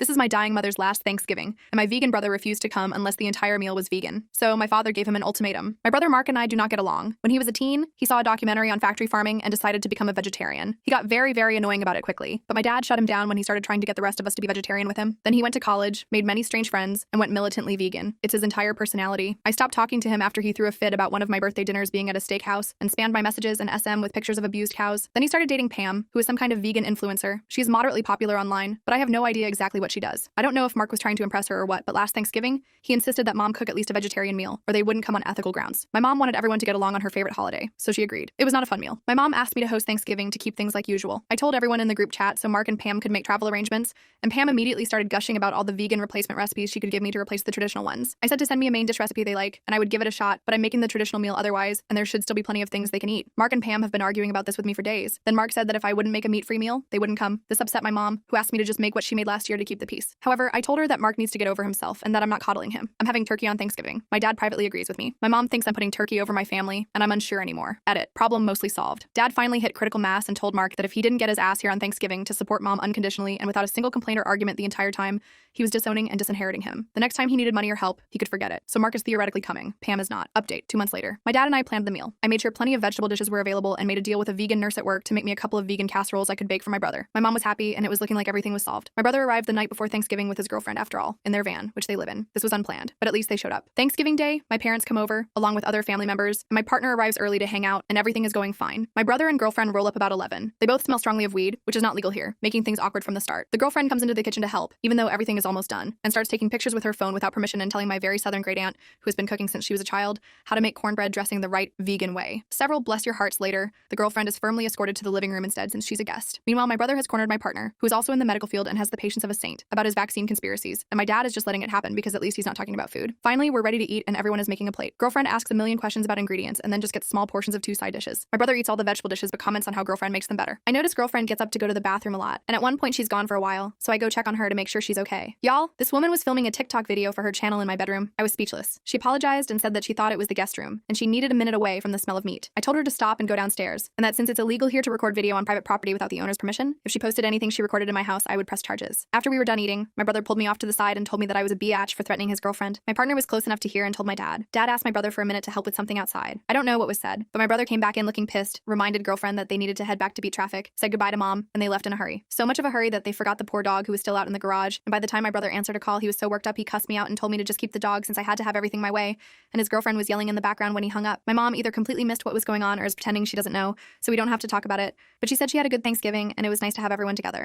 This is my dying mother's last Thanksgiving, and my vegan brother refused to come unless the entire meal was vegan. So my father gave him an ultimatum. My brother Mark and I do not get along. When he was a teen, he saw a documentary on factory farming and decided to become a vegetarian. He got very, very annoying about it quickly, but my dad shut him down when he started trying to get the rest of us to be vegetarian with him. Then he went to college, made many strange friends, and went militantly vegan. It's his entire personality. I stopped talking to him after he threw a fit about one of my birthday dinners being at a steakhouse and spammed my messages and SM with pictures of abused cows. Then he started dating Pam, who is some kind of vegan influencer. She's moderately popular online, but I have no idea exactly what she does. I don't know if Mark was trying to impress her or what, but last Thanksgiving, he insisted that mom cook at least a vegetarian meal, or they wouldn't come on ethical grounds. My mom wanted everyone to get along on her favorite holiday, so she agreed. It was not a fun meal. My mom asked me to host Thanksgiving to keep things like usual. I told everyone in the group chat so Mark and Pam could make travel arrangements, and Pam immediately started gushing about all the vegan replacement recipes she could give me to replace the traditional ones. I said to send me a main dish recipe they like, and I would give it a shot, but I'm making the traditional meal otherwise, and there should still be plenty of things they can eat. Mark and Pam have been arguing about this with me for days. Then Mark said that if I wouldn't make a meat-free meal, they wouldn't come. This upset my mom, who asked me to just make what she made last year to keep the peace. However, I told her that Mark needs to get over himself and that I'm not coddling him. I'm having turkey on Thanksgiving. My dad privately agrees with me. My mom thinks I'm putting turkey over my family, and I'm unsure anymore. Edit. Problem mostly solved. Dad finally hit critical mass and told Mark that if he didn't get his ass here on Thanksgiving to support mom unconditionally and without a single complaint or argument the entire time, he was disowning and disinheriting him. The next time he needed money or help, he could forget it. So Mark is theoretically coming. Pam is not. Update. 2 months later. My dad and I planned the meal. I made sure plenty of vegetable dishes were available and made a deal with a vegan nurse at work to make me a couple of vegan casseroles I could bake for my brother. My mom was happy, and it was looking like everything was solved. My brother arrived the night before Thanksgiving with his girlfriend after all, in their van, which they live in. This was unplanned, but at least they showed up. Thanksgiving Day, my parents come over, along with other family members, and my partner arrives early to hang out, and everything is going fine. My brother and girlfriend roll up about 11. They both smell strongly of weed, which is not legal here, making things awkward from the start. The girlfriend comes into the kitchen to help, even though everything is almost done, and starts taking pictures with her phone without permission and telling my very southern great aunt, who has been cooking since she was a child, how to make cornbread dressing the right vegan way. Several bless your hearts later, the girlfriend is firmly escorted to the living room instead since she's a guest. Meanwhile, my brother has cornered my partner, who is also in the medical field and has the patience of a saint, about his vaccine conspiracies, and my dad is just letting it happen because at least he's not talking about food. Finally, we're ready to eat and everyone is making a plate. Girlfriend asks a million questions about ingredients and then just gets small portions of 2 side dishes. My brother eats all the vegetable dishes but comments on how girlfriend makes them better. I notice girlfriend gets up to go to the bathroom a lot, and at one point she's gone for a while, so I go check on her to make sure she's okay. Y'all, this woman was filming a TikTok video for her channel in my bedroom. I was speechless. She apologized and said that she thought it was the guest room, and she needed a minute away from the smell of meat. I told her to stop and go downstairs, and that since it's illegal here to record video on private property without the owner's permission, if she posted anything she recorded in my house, I would press charges. After we were done eating, my brother pulled me off to the side and told me that I was a biatch for threatening his girlfriend. My partner was close enough to hear and told my dad. Dad asked my brother for a minute to help with something outside. I don't know what was said, but my brother came back in looking pissed, reminded girlfriend that they needed to head back to beat traffic, said goodbye to mom, and they left in a hurry. So much of a hurry that they forgot the poor dog who was still out in the garage, and by the time my brother answered a call, he was so worked up he cussed me out and told me to just keep the dog since I had to have everything my way, and his girlfriend was yelling in the background when he hung up. My mom either completely missed what was going on or is pretending she doesn't know, so we don't have to talk about it, but she said she had a good Thanksgiving and it was nice to have everyone together.